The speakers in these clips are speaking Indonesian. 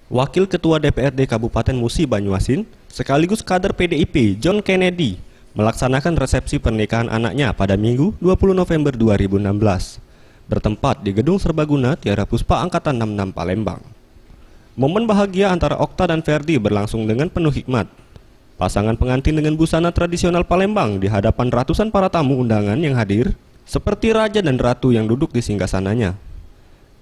Wakil Ketua DPRD Kabupaten Musi Banyuasin sekaligus kader PDIP John Kennedy melaksanakan resepsi pernikahan anaknya pada Minggu 20 November 2016 bertempat di Gedung Serbaguna Tiara Puspa Angkatan 66 Palembang. Momen bahagia antara Okta dan Ferdi berlangsung dengan penuh hikmat. Pasangan pengantin dengan busana tradisional Palembang di hadapan ratusan para tamu undangan yang hadir seperti raja dan ratu yang duduk di singgasananya.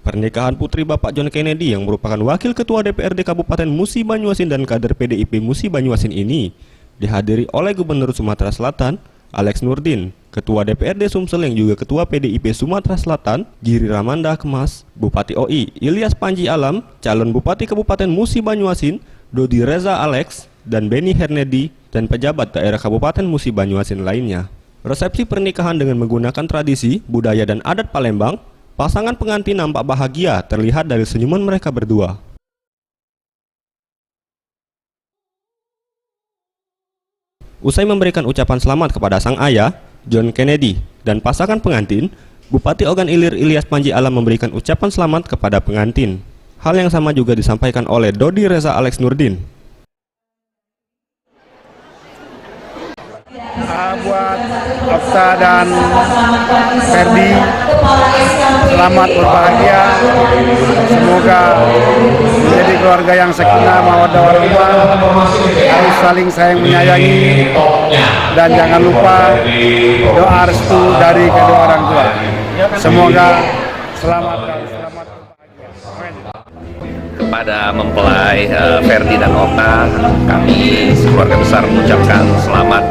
Pernikahan putri Bapak John Kennedy yang merupakan Wakil Ketua DPRD Kabupaten Musi Banyuasin dan kader PDIP Musi Banyuasin ini dihadiri oleh Gubernur Sumatera Selatan Alex Nurdin, Ketua DPRD Sumsel yang juga Ketua PDIP Sumatera Selatan Giri Ramanda Kemas, Bupati OI Ilyas Panji Alam, calon Bupati Kabupaten Musi Banyuasin Dodi Reza Alex dan Beni Hernedi dan pejabat daerah Kabupaten Musi Banyuasin lainnya. Resepsi pernikahan dengan menggunakan tradisi, budaya dan adat Palembang. Pasangan pengantin nampak bahagia terlihat dari senyuman mereka berdua. Usai memberikan ucapan selamat kepada sang ayah, John Kennedy, dan pasangan pengantin, Bupati Ogan Ilir Ilyas Panji Alam memberikan ucapan selamat kepada pengantin. Hal yang sama juga disampaikan oleh Dodi Reza Alex Nurdin. Buat Okta dan Ferdi, selamat berbahagia. Semoga menjadi keluarga yang sakinah mawaddah warahmah, harus saling sayang menyayangi, dan jangan lupa doa restu dari kedua orang tua. Semoga selamat dan selamat berbahagia. Kepada mempelai Ferdi dan Okta, kami sekeluarga besar mengucapkan selamat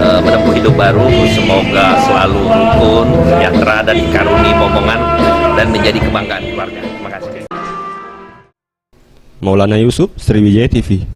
menempuh hidup baru. Semoga selalu rukun, sejahtera, dan dikaruni momongan dan menjadi kebanggaan keluarga. Terima kasih. Maulana Yusuf, Sriwijaya TV.